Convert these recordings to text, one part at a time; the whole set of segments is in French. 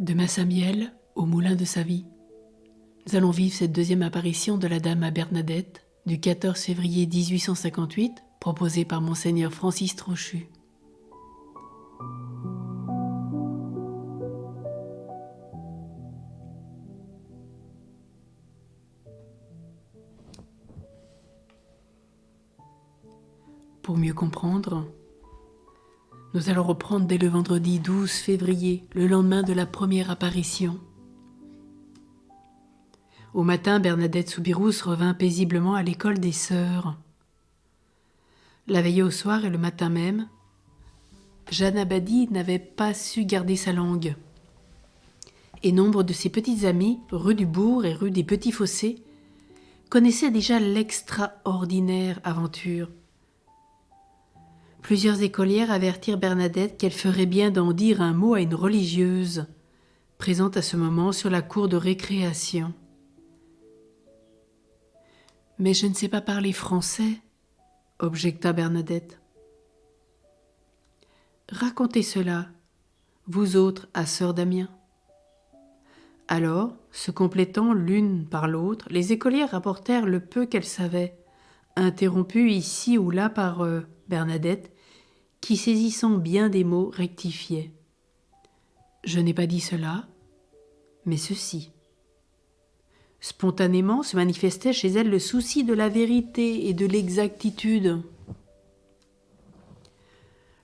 De Massamiel au moulin de sa vie. Nous allons vivre cette deuxième apparition de la dame à Bernadette du 14 février 1858, proposée par Monseigneur Francis Trochu. Pour mieux comprendre, nous allons reprendre dès le vendredi 12 février, le lendemain de la première apparition. Au matin, Bernadette Soubirous revint paisiblement à l'école des sœurs. La veille au soir et le matin même, Jeanne Abadie n'avait pas su garder sa langue. Et nombre de ses petites amies, rue du Bourg et rue des Petits Fossés, connaissaient déjà l'extraordinaire aventure. Plusieurs écolières avertirent Bernadette qu'elle ferait bien d'en dire un mot à une religieuse, présente à ce moment sur la cour de récréation. « Mais je ne sais pas parler français, » objecta Bernadette. « Racontez cela, vous autres, à sœur Damien. » Alors, se complétant l'une par l'autre, les écolières rapportèrent le peu qu'elles savaient, interrompues ici ou là par Bernadette, qui, saisissant bien des mots, rectifiait. « Je n'ai pas dit cela, mais ceci. » Spontanément se manifestait chez elle le souci de la vérité et de l'exactitude.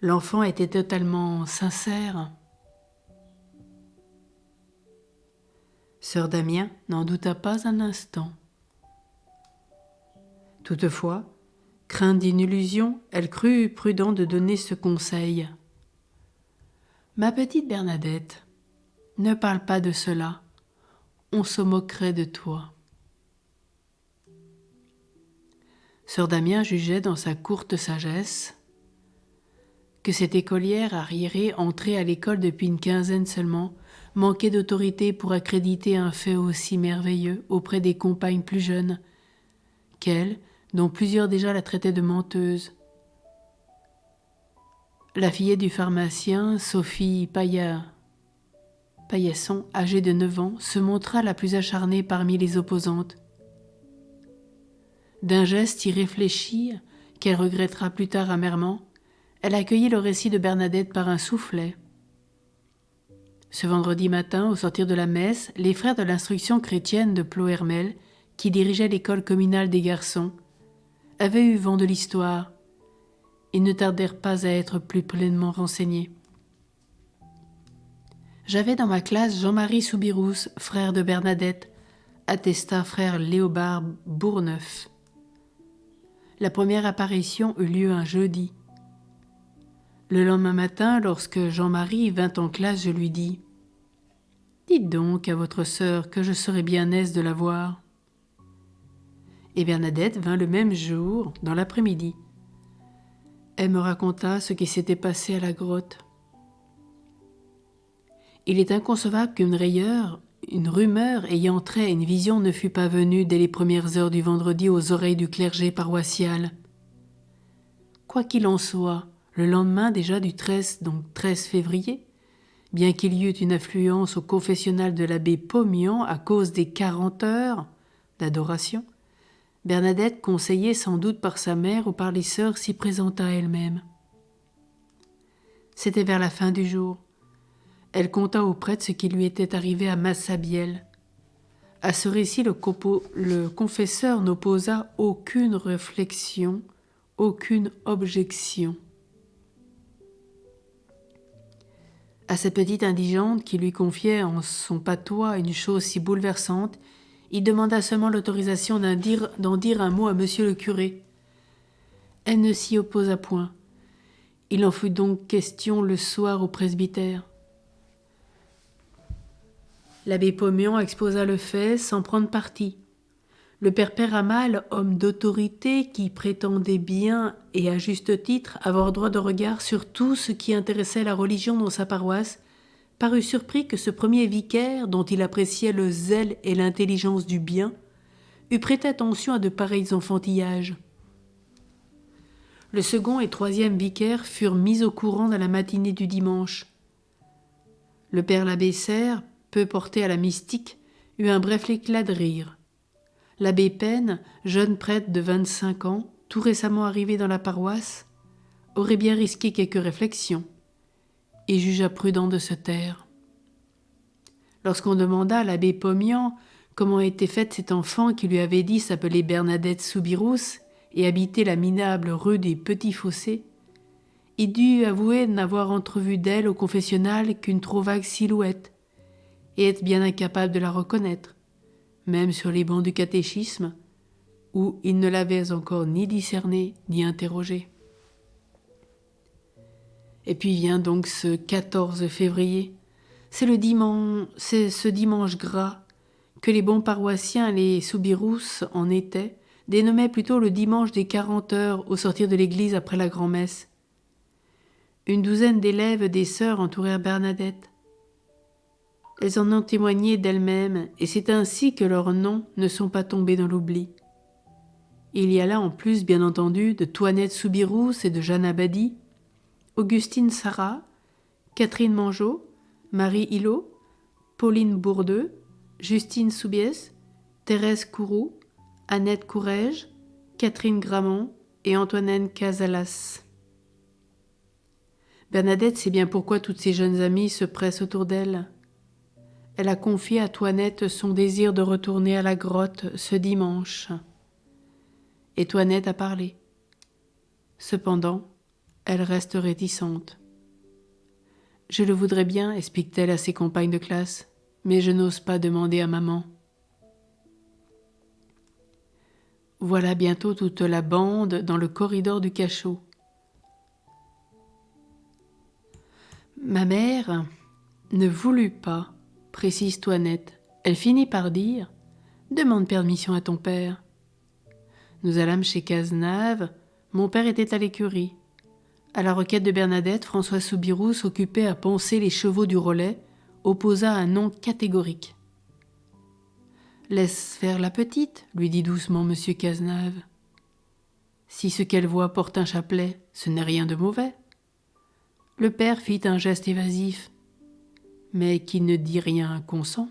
L'enfant était totalement sincère. Sœur Damien n'en douta pas un instant. Toutefois, crainte d'une illusion, elle crut prudent de donner ce conseil. « Ma petite Bernadette, ne parle pas de cela, on se moquerait de toi. » Sœur Damien jugeait dans sa courte sagesse que cette écolière arriérée, entrée à l'école depuis une quinzaine seulement, manquait d'autorité pour accréditer un fait aussi merveilleux auprès des compagnes plus jeunes qu'elle, dont plusieurs déjà la traitaient de menteuse. La fillette du pharmacien, Sophie Paillasson, âgée de 9 ans, se montra la plus acharnée parmi les opposantes. D'un geste irréfléchi, qu'elle regrettera plus tard amèrement, elle accueillit le récit de Bernadette par un soufflet. Ce vendredi matin, au sortir de la messe, les frères de l'instruction chrétienne de Plohermel, qui dirigeaient l'école communale des garçons, avaient eu vent de l'histoire. Ils ne tardèrent pas à être plus pleinement renseignés. « J'avais dans ma classe Jean-Marie Soubirous, frère de Bernadette, » attesta frère Léobard Bourneuf. La première apparition eut lieu un jeudi. Le lendemain matin, lorsque Jean-Marie vint en classe, je lui dis « Dites donc à votre sœur que je serais bien aise de la voir. » Et Bernadette vint le même jour, dans l'après-midi. Elle me raconta ce qui s'était passé à la grotte. Il est inconcevable une rumeur ayant trait à une vision ne fût pas venue dès les premières heures du vendredi aux oreilles du clergé paroissial. Quoi qu'il en soit, le lendemain déjà du 13 février, bien qu'il y eût une affluence au confessionnal de l'abbé Pomian à cause des 40 heures d'adoration, Bernadette, conseillée sans doute par sa mère ou par les sœurs, s'y présenta elle-même. C'était vers la fin du jour. Elle conta au prêtre ce qui lui était arrivé à Massabielle. À ce récit, le confesseur n'opposa aucune réflexion, aucune objection. À cette petite indigente qui lui confiait en son patois une chose si bouleversante, il demanda seulement l'autorisation d'en dire un mot à monsieur le curé. Elle ne s'y opposa point. Il en fut donc question le soir au presbytère. L'abbé Pomian exposa le fait sans prendre parti. Le père Péramal, homme d'autorité qui prétendait bien et à juste titre avoir droit de regard sur tout ce qui intéressait la religion dans sa paroisse, parut surpris que ce premier vicaire, dont il appréciait le zèle et l'intelligence du bien, eût prêté attention à de pareils enfantillages. Le second et troisième vicaire furent mis au courant dans la matinée du dimanche. Le père l'abbé Serre, peu porté à la mystique, eut un bref éclat de rire. L'abbé Pen, jeune prêtre de 25 ans, tout récemment arrivé dans la paroisse, aurait bien risqué quelques réflexions et jugea prudent de se taire. Lorsqu'on demanda à l'abbé Pomian comment était faite cet enfant qui lui avait dit s'appeler Bernadette Soubirous et habitait la minable rue des Petits Fossés, il dut avouer n'avoir entrevu d'elle au confessionnal qu'une trop vague silhouette et être bien incapable de la reconnaître, même sur les bancs du catéchisme, où il ne l'avait encore ni discernée ni interrogée. Et puis vient donc ce 14 février. C'est ce dimanche gras que les bons paroissiens, les Soubirous en étaient, dénommaient plutôt le dimanche des 40 heures au sortir de l'église après la grand-messe. Une douzaine d'élèves des sœurs entourèrent Bernadette. Elles en ont témoigné d'elles-mêmes, et c'est ainsi que leurs noms ne sont pas tombés dans l'oubli. Il y a là en plus, bien entendu, de Toinette Soubirous et de Jeanne Abadie, Augustine Sarrat, Catherine Mangeot, Marie Hilot, Pauline Bourdeux, Justine Soubiès, Thérèse Courroux, Annette Courrèges, Catherine Gramont et Antoinette Casalas. Bernadette sait bien pourquoi toutes ses jeunes amies se pressent autour d'elle. Elle a confié à Toinette son désir de retourner à la grotte ce dimanche. Et Toinette a parlé. Cependant, elle reste réticente. « Je le voudrais bien, explique-t-elle à ses compagnes de classe, mais je n'ose pas demander à maman. » Voilà bientôt toute la bande dans le corridor du cachot. Ma mère ne voulut pas, précise Toinette. Elle finit par dire « Demande permission à ton père. » Nous allâmes chez Cazenave. Mon père était à l'écurie. À la requête de Bernadette, François Soubirous, occupé à panser les chevaux du relais, opposa un non catégorique. « Laisse faire la petite, lui dit doucement M. Cazenave. Si ce qu'elle voit porte un chapelet, ce n'est rien de mauvais. Le père fit un geste évasif, mais qui ne dit rien consent.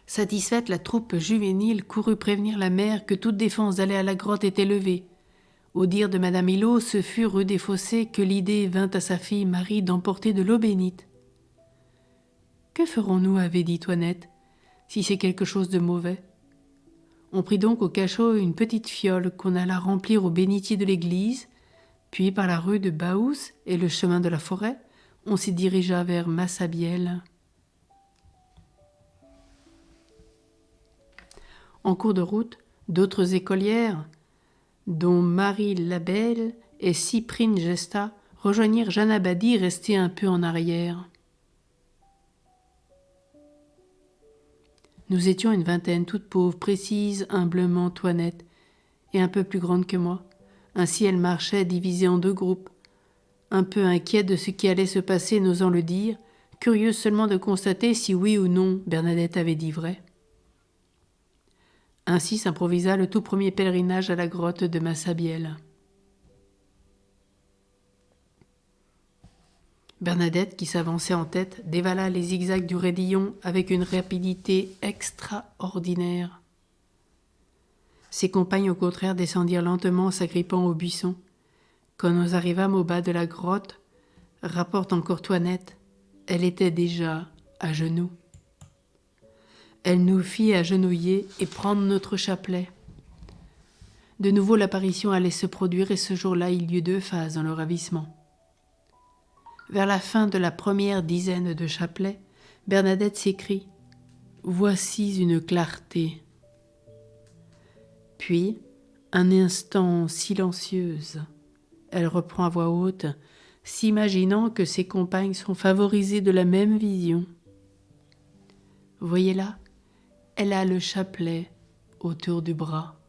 Satisfaite, la troupe juvénile courut prévenir la mère que toute défense d'aller à la grotte était levée. Au dire de Madame Hilot, ce fut rue des Fossés que l'idée vint à sa fille Marie d'emporter de l'eau bénite. « Que ferons-nous, avait dit Toinette, si c'est quelque chose de mauvais ?» On prit donc au cachot une petite fiole qu'on alla remplir au bénitier de l'église, puis par la rue de Baous et le chemin de la forêt, on s'y dirigea vers Massabielle. En cours de route, d'autres écolières, dont Marie Labelle et Cyprine Gesta, rejoignirent Jeanne Abadie, restée un peu en arrière. Nous étions une vingtaine, toutes pauvres, précises, humblement Toinette, et un peu plus grandes que moi. Ainsi elles marchaient divisées en deux groupes, un peu inquiètes de ce qui allait se passer, n'osant le dire, curieuses seulement de constater si oui ou non Bernadette avait dit vrai. Ainsi s'improvisa le tout premier pèlerinage à la grotte de Massabielle. Bernadette, qui s'avançait en tête, dévala les zigzags du raidillon avec une rapidité extraordinaire. Ses compagnes, au contraire, descendirent lentement, s'agrippant aux buissons. Quand nous arrivâmes au bas de la grotte, rapporte encore Toinette, elle était déjà à genoux. Elle nous fit agenouiller et prendre notre chapelet. De nouveau, l'apparition allait se produire et ce jour-là, il y eut deux phases dans le ravissement. Vers la fin de la première dizaine de chapelets, Bernadette s'écrie « Voici une clarté ». Puis, un instant silencieuse, elle reprend à voix haute, s'imaginant que ses compagnes sont favorisées de la même vision. Voyez-la, elle a le chapelet autour du bras.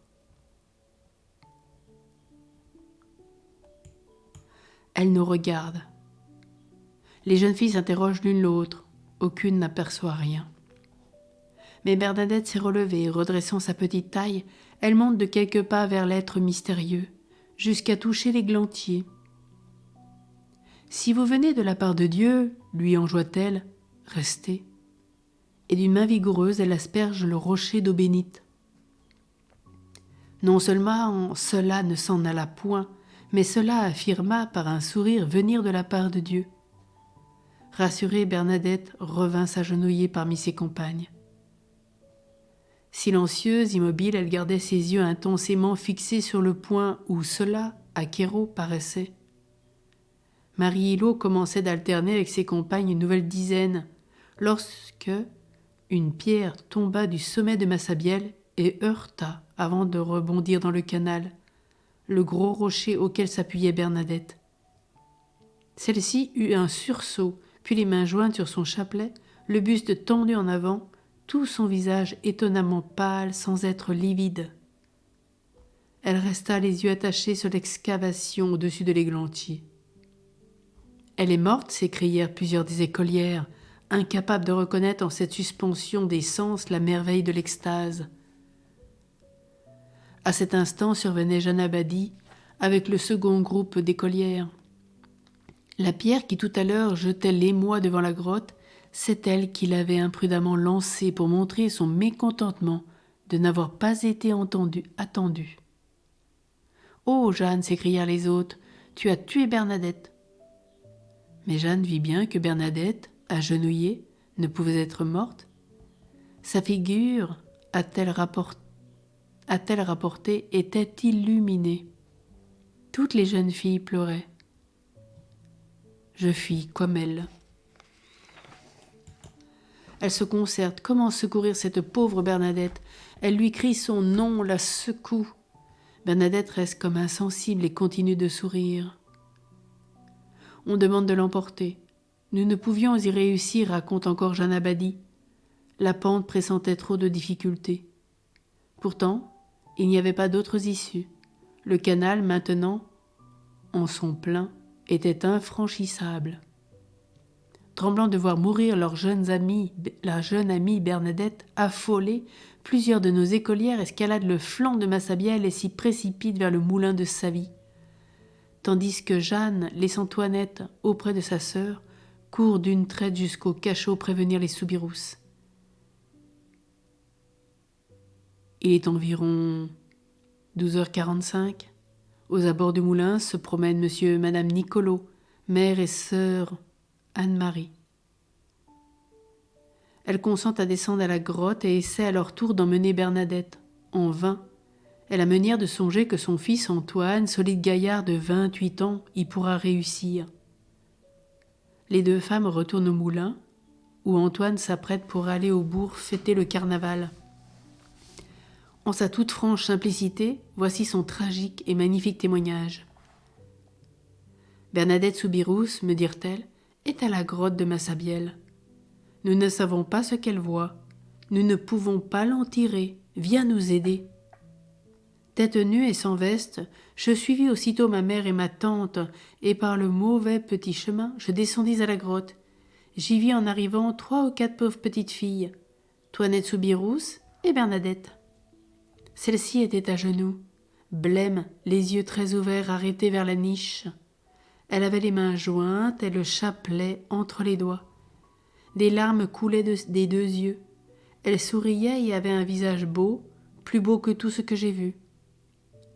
Elle nous regarde. Les jeunes filles s'interrogent l'une l'autre. Aucune n'aperçoit rien. Mais Bernadette s'est relevée, redressant sa petite taille, elle monte de quelques pas vers l'être mystérieux, jusqu'à toucher l'églantier. « Si vous venez de la part de Dieu, lui enjoint-elle, restez. Et d'une main vigoureuse, elle asperge le rocher d'eau bénite. Non seulement cela ne s'en alla point, mais cela affirma par un sourire venir de la part de Dieu. Rassurée, Bernadette revint s'agenouiller parmi ses compagnes. Silencieuse, immobile, elle gardait ses yeux intensément fixés sur le point où cela, Acquérot, paraissait. Marie-Hilo commençait d'alterner avec ses compagnes une nouvelle dizaine, lorsque une pierre tomba du sommet de Massabielle et heurta, avant de rebondir dans le canal, le gros rocher auquel s'appuyait Bernadette. Celle-ci eut un sursaut, puis les mains jointes sur son chapelet, le buste tendu en avant, tout son visage étonnamment pâle sans être livide. Elle resta les yeux attachés sur l'excavation au-dessus de l'églantier. « Elle est morte » s'écrièrent plusieurs des écolières, incapables de reconnaître en cette suspension des sens la merveille de l'extase. À cet instant survenait Jeanne Abadie avec le second groupe d'écolières. La pierre qui tout à l'heure jetait l'émoi devant la grotte, c'est elle qui l'avait imprudemment lancée pour montrer son mécontentement de n'avoir pas été attendue. « Oh, Jeanne !» s'écrièrent les autres, « tu as tué Bernadette !» Mais Jeanne vit bien que Bernadette, agenouillée, ne pouvait être morte. Sa figure, a-t-elle rapporté, était illuminée. Toutes les jeunes filles pleuraient. Je fis comme elle. Elle se concerte. Comment secourir cette pauvre Bernadette? Elle lui crie son nom, la secoue. Bernadette reste comme insensible et continue de sourire. On demande de l'emporter. Nous ne pouvions y réussir, raconte encore Jeanne Abadie. La pente pressentait trop de difficultés. Pourtant, il n'y avait pas d'autres issues. Le canal, maintenant, en son plein, était infranchissable. Tremblant de voir mourir la jeune amie Bernadette, affolée, plusieurs de nos écolières escaladent le flanc de Massabielle et s'y précipitent vers le moulin de Savy. Tandis que Jeanne, laissant Toinette auprès de sa sœur, court d'une traite jusqu'au cachot prévenir les Soubirous. Il est environ 12h45. Aux abords du moulin se promènent monsieur et madame Nicolo, mère et sœur Anne-Marie. Elles consentent à descendre à la grotte et essaient à leur tour d'emmener Bernadette. En vain. Elle a manière de songer que son fils Antoine, solide gaillard de 28 ans, y pourra réussir. Les deux femmes retournent au moulin, où Antoine s'apprête pour aller au bourg fêter le carnaval. En sa toute franche simplicité, voici son tragique et magnifique témoignage. Bernadette Soubirous, me dirent-elles, est à la grotte de Massabielle. Nous ne savons pas ce qu'elle voit. Nous ne pouvons pas l'en tirer. Viens nous aider. Tête nue et sans veste, je suivis aussitôt ma mère et ma tante, et par le mauvais petit chemin, je descendis à la grotte. J'y vis en arrivant 3 ou 4 pauvres petites filles, Toinette Soubirous et Bernadette. Celle-ci était à genoux, blême, les yeux très ouverts arrêtés vers la niche. Elle avait les mains jointes et le chapelet entre les doigts. Des larmes coulaient des 2 yeux. Elle souriait et avait un visage beau, plus beau que tout ce que j'ai vu.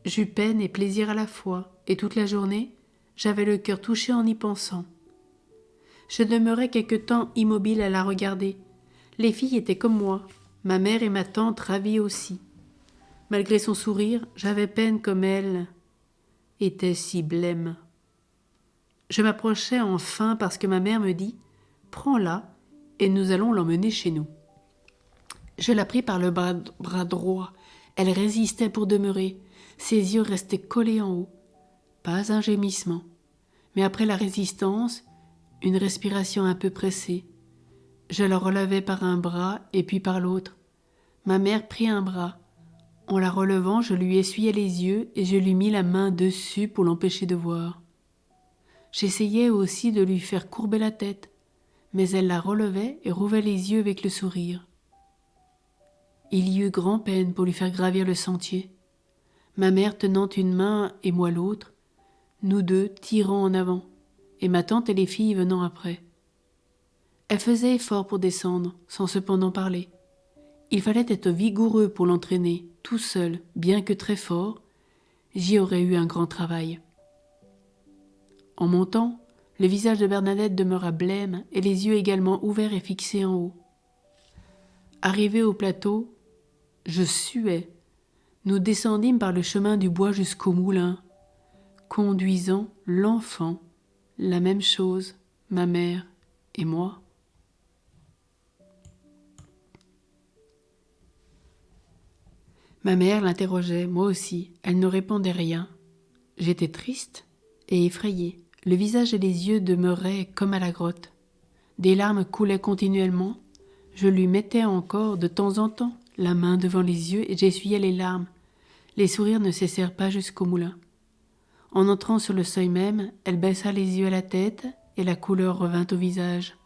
J'eus peine et plaisir à la fois, et toute la journée, j'avais le cœur touché en y pensant. Je demeurai quelque temps immobile à la regarder. Les filles étaient comme moi, ma mère et ma tante ravies aussi. Malgré son sourire, j'avais peine comme elle était si blême. Je m'approchai enfin parce que ma mère me dit « Prends-la et nous allons l'emmener chez nous ». Je la pris par le bras droit. Elle résistait pour demeurer. Ses yeux restaient collés en haut. Pas un gémissement. Mais après la résistance, une respiration un peu pressée. Je la relevai par un bras et puis par l'autre. Ma mère prit un bras. En la relevant, je lui essuyai les yeux et je lui mis la main dessus pour l'empêcher de voir. J'essayais aussi de lui faire courber la tête, mais elle la relevait et rouvrait les yeux avec le sourire. Il y eut grand-peine pour lui faire gravir le sentier. Ma mère tenant une main et moi l'autre, nous deux tirant en avant, et ma tante et les filles venant après. Elle faisait effort pour descendre, sans cependant parler. Il fallait être vigoureux pour l'entraîner, tout seul, bien que très fort. J'y aurais eu un grand travail. En montant, le visage de Bernadette demeura blême et les yeux également ouverts et fixés en haut. Arrivé au plateau, je suais. Nous descendîmes par le chemin du bois jusqu'au moulin, conduisant l'enfant, la même chose, ma mère et moi. Ma mère l'interrogeait, moi aussi. Elle ne répondait rien. J'étais triste et effrayée. Le visage et les yeux demeuraient comme à la grotte. Des larmes coulaient continuellement. Je lui mettais encore, de temps en temps, la main devant les yeux et j'essuyais les larmes. Les sourires ne cessèrent pas jusqu'au moulin. En entrant sur le seuil même, elle baissa les yeux à la tête et la couleur revint au visage.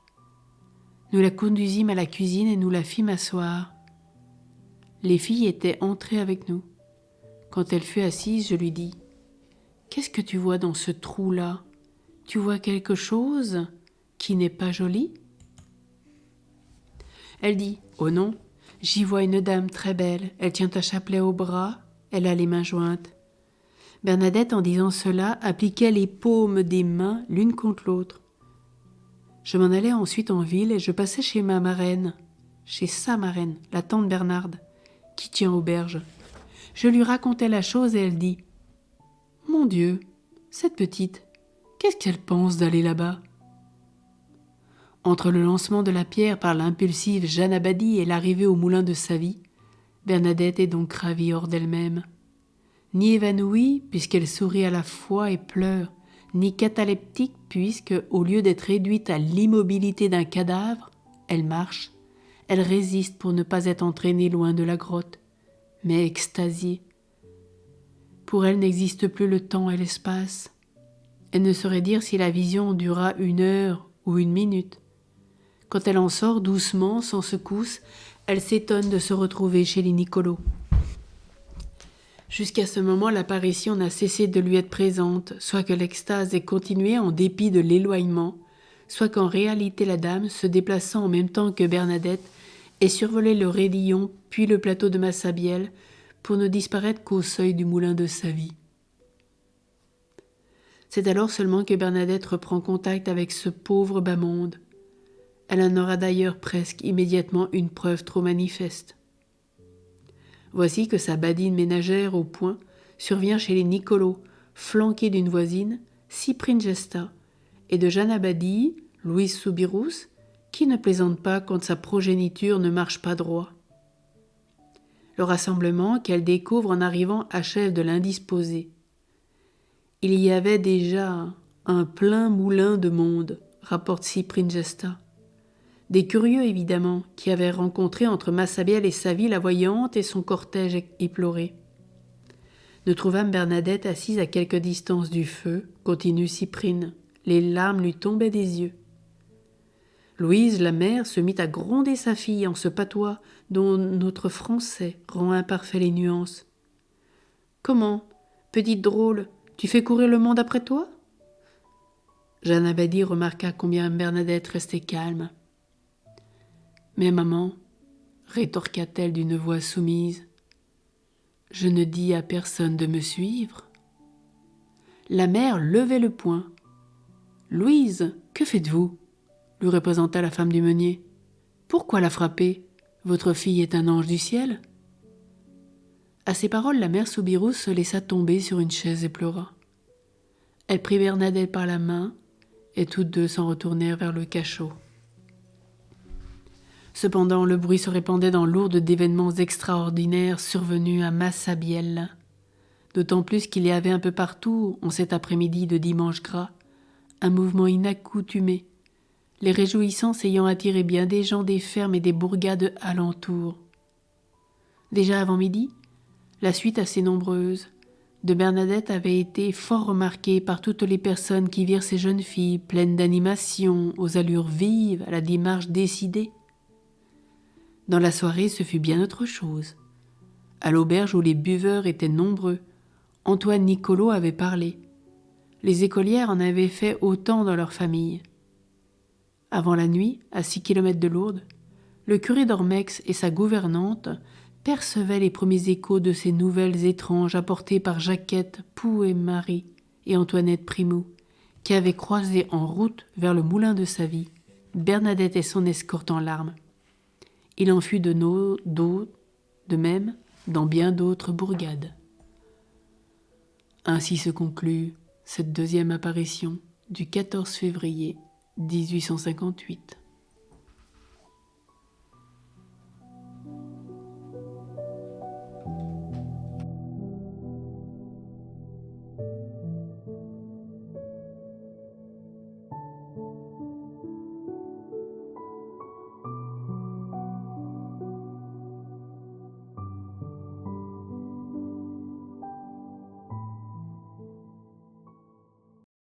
Nous la conduisîmes à la cuisine et nous la fîmes asseoir. Les filles étaient entrées avec nous. Quand elle fut assise, je lui dis « Qu'est-ce que tu vois dans ce trou-là ? Tu vois quelque chose qui n'est pas joli ?» Elle dit « Oh non, j'y vois une dame très belle. Elle tient un chapelet au bras, elle a les mains jointes. » Bernadette, en disant cela, appliquait les paumes des mains l'une contre l'autre. Je m'en allais ensuite en ville et je passais chez ma marraine, chez sa marraine, la tante Bernarde, qui tient auberge. Je lui racontais la chose et elle dit « Mon Dieu, cette petite, qu'est-ce qu'elle pense d'aller là-bas ?» Entre le lancement de la pierre par l'impulsive Jeanne Abadie et l'arrivée au moulin de sa vie, Bernadette est donc ravie hors d'elle-même. Ni évanouie, puisqu'elle sourit à la fois et pleure, ni cataleptique, puisque, au lieu d'être réduite à l'immobilité d'un cadavre, elle marche, elle résiste pour ne pas être entraînée loin de la grotte, mais extasiée. Pour elle n'existe plus le temps et l'espace. Elle ne saurait dire si la vision dura 1 heure ou 1 minute. Quand elle en sort doucement, sans secousse, elle s'étonne de se retrouver chez les Nicolo. Jusqu'à ce moment, l'apparition n'a cessé de lui être présente, soit que l'extase ait continué en dépit de l'éloignement, soit qu'en réalité la dame, se déplaçant en même temps que Bernadette, ait survolé le raidillon puis le plateau de Massabielle pour ne disparaître qu'au seuil du moulin de sa vie. C'est alors seulement que Bernadette reprend contact avec ce pauvre bas monde. Elle en aura d'ailleurs presque immédiatement une preuve trop manifeste. Voici que sa badine ménagère au point survient chez les Nicolo, flanquée d'une voisine, Cyprine Gesta, et de Jeanne Abadie, Louise Soubirous, qui ne plaisante pas quand sa progéniture ne marche pas droit. Le rassemblement qu'elle découvre en arrivant achève de l'indisposer. Il y avait déjà un plein moulin de monde, rapporte Cyprine Gesta. Des curieux, évidemment, qui avaient rencontré entre Massabielle et Savy la voyante et son cortège éploré. Nous trouvâmes Bernadette assise à quelque distance du feu, continue Cyprine. Les larmes lui tombaient des yeux. Louise, la mère, se mit à gronder sa fille en ce patois dont notre français rend imparfait les nuances. « Comment, petite drôle, tu fais courir le monde après toi ?» Jeanne Abadie remarqua combien Bernadette restait calme. « Mais maman, rétorqua-t-elle d'une voix soumise, je ne dis à personne de me suivre. » La mère levait le poing. « Louise, que faites-vous » lui représenta la femme du meunier. « Pourquoi la frapper ? Votre fille est un ange du ciel. » À ces paroles, la mère Soubirous se laissa tomber sur une chaise et pleura. Elle prit Bernadette par la main et toutes deux s'en retournèrent vers le cachot. Cependant, le bruit se répandait dans l'ourde d'événements extraordinaires survenus à Massabielle. D'autant plus qu'il y avait un peu partout, en cet après-midi de dimanche gras, un mouvement inaccoutumé, les réjouissances ayant attiré bien des gens des fermes et des bourgades alentours. Déjà avant midi, la suite assez nombreuse de Bernadette avait été fort remarquée par toutes les personnes qui virent ces jeunes filles pleines d'animation, aux allures vives, à la démarche décidée. Dans la soirée, ce fut bien autre chose. À l'auberge où les buveurs étaient nombreux, Antoine Nicolo avait parlé. Les écolières en avaient fait autant dans leur famille. Avant la nuit, à 6 kilomètres de Lourdes, le curé d'Ormex et sa gouvernante percevaient les premiers échos de ces nouvelles étranges apportées par Jacquette, Pou et Marie et Antoinette Primou, qui avaient croisé en route vers le moulin de sa vie Bernadette et son escorte en larmes. Il en fut de même dans bien d'autres bourgades. Ainsi se conclut cette deuxième apparition du 14 février 1858.